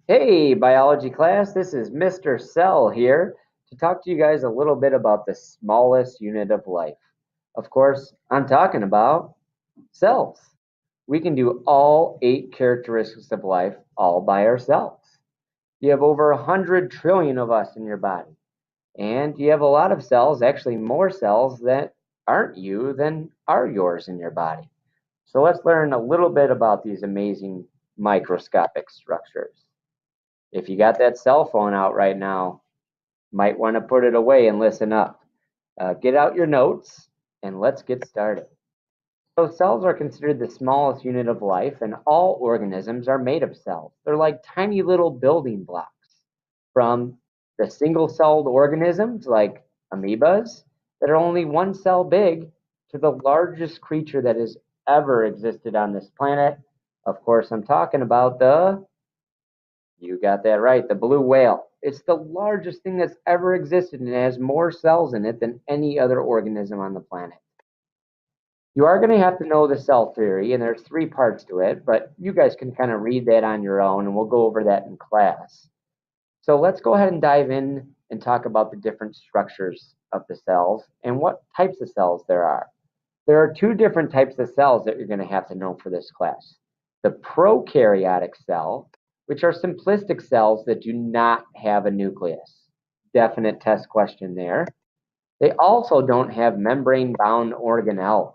Hey, biology class, this is Mr. Cell here to talk to you guys a little bit about the smallest unit of life. Of course, I'm talking about cells. We can do all 8 characteristics of life all by ourselves. You have over 100 trillion of us in your body, and you have a lot of cells, actually more cells that aren't you than are yours in your body. So let's learn a little bit about these amazing microscopic structures. If you got that cell phone out right now, might want to put it away and listen up. Get out your notes and let's get started. So cells are considered the smallest unit of life, and all organisms are made of cells. They're like tiny little building blocks, from the single-celled organisms like amoebas that are only one cell big to the largest creature that has ever existed on this planet. Of course, I'm talking about you got that right, the blue whale. It's the largest thing that's ever existed, and it has more cells in it than any other organism on the planet. You are going to have to know the cell theory, and there's 3 parts to it, but you guys can kind of read that on your own, and we'll go over that in class. So let's go ahead and dive in and talk about the different structures of the cells and what types of cells there are. There are 2 different types of cells that you're going to have to know for this class. The prokaryotic cell, which are simplistic cells that do not have a nucleus. Definite test question there. They also don't have membrane-bound organelles.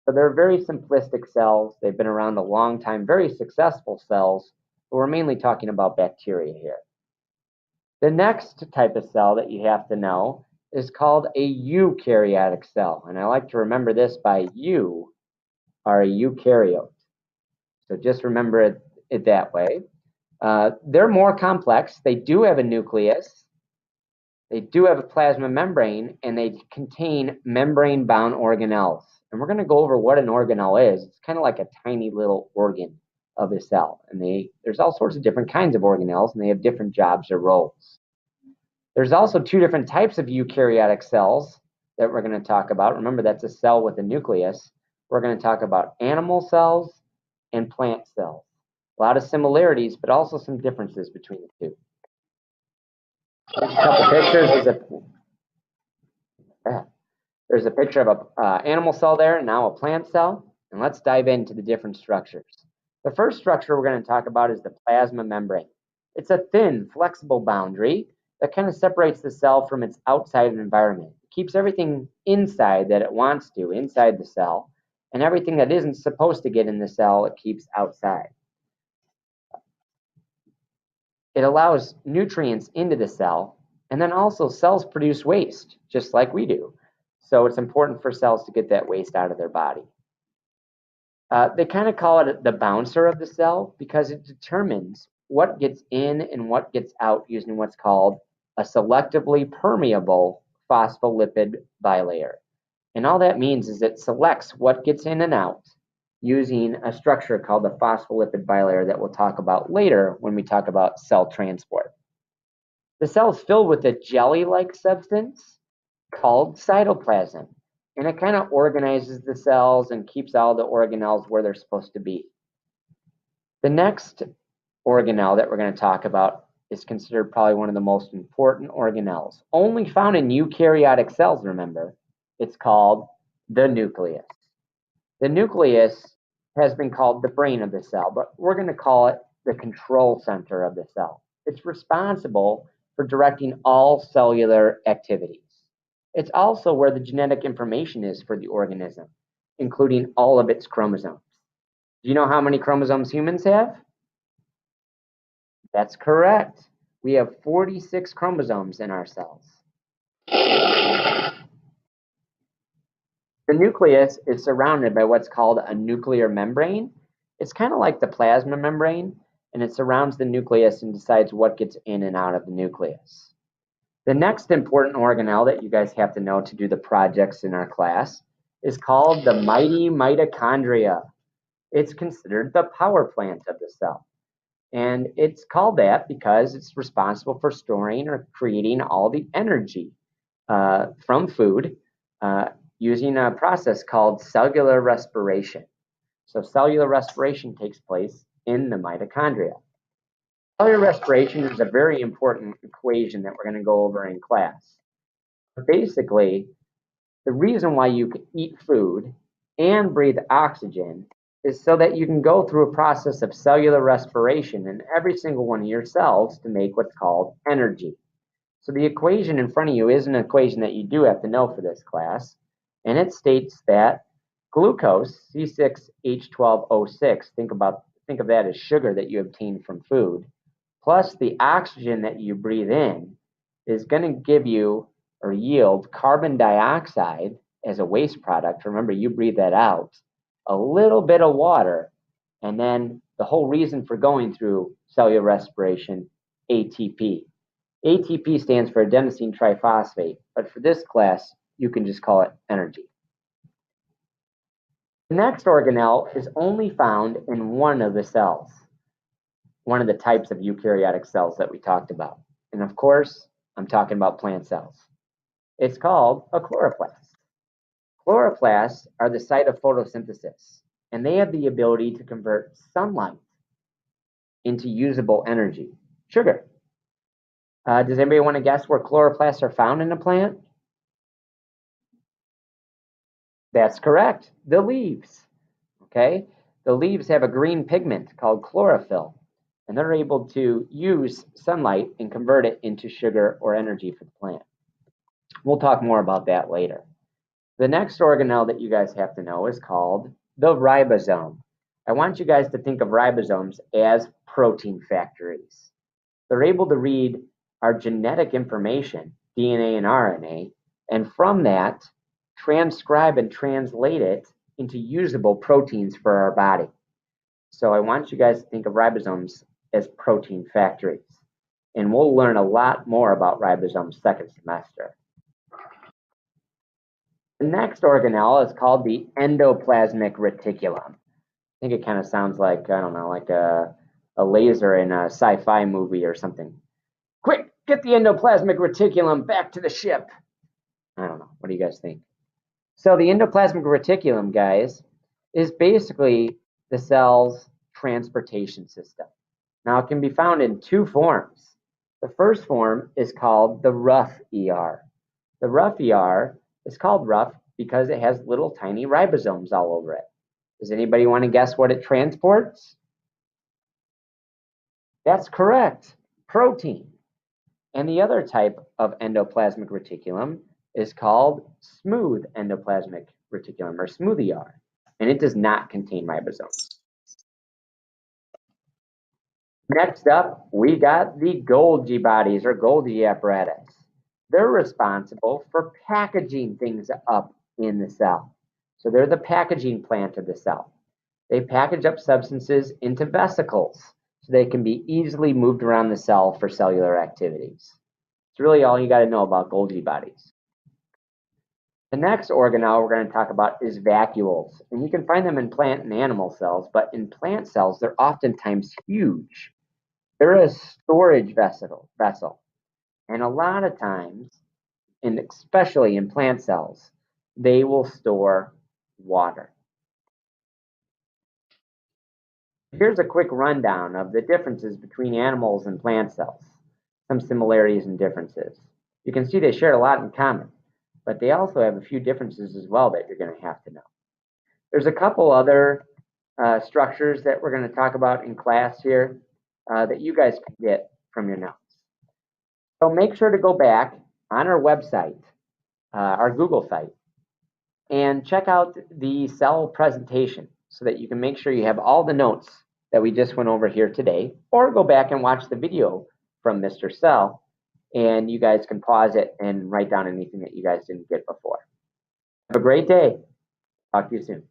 So they're very simplistic cells. They've been around a long time, very successful cells, but we're mainly talking about bacteria here. The next type of cell that you have to know is called a eukaryotic cell. And I like to remember this by you are a eukaryote. So just remember it that way. They're more complex. They do have a nucleus. They do have a plasma membrane, and they contain membrane-bound organelles. And we're going to go over what an organelle is. It's kind of like a tiny little organ of a cell. And there's all sorts of different kinds of organelles, and they have different jobs or roles. There's also 2 different types of eukaryotic cells that we're going to talk about. Remember, that's a cell with a nucleus. We're going to talk about animal cells and plant cells. A lot of similarities, but also some differences between the 2. There's a couple pictures. There's a picture of an animal cell there, and now a plant cell. And let's dive into the different structures. The first structure we're going to talk about is the plasma membrane. It's a thin, flexible boundary that kind of separates the cell from its outside environment. It keeps everything inside that it wants to, inside the cell, and everything that isn't supposed to get in the cell, it keeps outside. It allows nutrients into the cell, and then also cells produce waste, just like we do. So it's important for cells to get that waste out of their body. They kind of call it the bouncer of the cell because it determines what gets in and what gets out using what's called a selectively permeable phospholipid bilayer. And all that means is it selects what gets in and out using a structure called the phospholipid bilayer that we'll talk about later when we talk about cell transport. The cell is filled with a jelly-like substance called cytoplasm, and it kind of organizes the cells and keeps all the organelles where they're supposed to be. The next organelle that we're going to talk about is considered probably one of the most important organelles. Only found in eukaryotic cells, remember. It's called the nucleus. The nucleus has been called the brain of the cell, but we're going to call it the control center of the cell. It's responsible for directing all cellular activities. It's also where the genetic information is for the organism, including all of its chromosomes. Do you know how many chromosomes humans have? That's correct. We have 46 chromosomes in our cells. The nucleus is surrounded by what's called a nuclear membrane. It's kind of like the plasma membrane, and it surrounds the nucleus and decides what gets in and out of the nucleus. The next important organelle that you guys have to know to do the projects in our class is called the mighty mitochondria. It's considered the power plant of the cell. And it's called that because it's responsible for storing or creating all the energy from food using a process called cellular respiration. So cellular respiration takes place in the mitochondria. Cellular respiration is a very important equation that we're going to go over in class. But basically, the reason why you can eat food and breathe oxygen is so that you can go through a process of cellular respiration in every single one of your cells to make what's called energy. So the equation in front of you is an equation that you do have to know for this class, and it states that glucose, C6H12O6, think of that as sugar that you obtain from food, plus the oxygen that you breathe in is going to give you or yield carbon dioxide as a waste product. Remember, you breathe that out, a little bit of water, and then the whole reason for going through cellular respiration, ATP. ATP stands for adenosine triphosphate, but for this class, you can just call it energy. The next organelle is only found in one of the cells, one of the types of eukaryotic cells that we talked about. And of course, I'm talking about plant cells. It's called a chloroplast. Chloroplasts are the site of photosynthesis, and they have the ability to convert sunlight into usable energy, sugar. Does anybody want to guess where chloroplasts are found in a plant? That's correct, the leaves. Okay, the leaves have a green pigment called chlorophyll, and they're able to use sunlight and convert it into sugar or energy for the plant. We'll talk more about that later. The next organelle that you guys have to know is called the ribosome. I want you guys to think of ribosomes as protein factories. They're able to read our genetic information, DNA and RNA, and from that, transcribe and translate it into usable proteins for our body. So I want you guys to think of ribosomes as protein factories. And we'll learn a lot more about ribosomes second semester. The next organelle is called the endoplasmic reticulum. I think it kind of sounds like, I don't know, like a laser in a sci-fi movie or something. Quick, get the endoplasmic reticulum back to the ship. I don't know. What do you guys think? So the endoplasmic reticulum, guys, is basically the cell's transportation system. Now, it can be found in two forms. The first form is called the rough ER. The rough ER is called rough because it has little tiny ribosomes all over it. Does anybody want to guess what it transports? That's correct, protein. And the other type of endoplasmic reticulum is called smooth endoplasmic reticulum, or smooth ER, and it does not contain ribosomes. Next up, we got the Golgi bodies, or Golgi apparatus. They're responsible for packaging things up in the cell. So they're the packaging plant of the cell. They package up substances into vesicles so they can be easily moved around the cell for cellular activities. It's really all you got to know about Golgi bodies. The next organelle we're going to talk about is vacuoles, and you can find them in plant and animal cells, but in plant cells, they're oftentimes huge. They're a storage vessel, and a lot of times, and especially in plant cells, they will store water. Here's a quick rundown of the differences between animals and plant cells, some similarities and differences. You can see they share a lot in common, but they also have a few differences as well that you're going to have to know. There's a couple other structures that we're going to talk about in class here that you guys can get from your notes. So make sure to go back on our website, our Google site, and check out the cell presentation so that you can make sure you have all the notes that we just went over here today, or go back and watch the video from Mr. Cell, and you guys can pause it and write down anything that you guys didn't get before. Have a great day. Talk to you soon.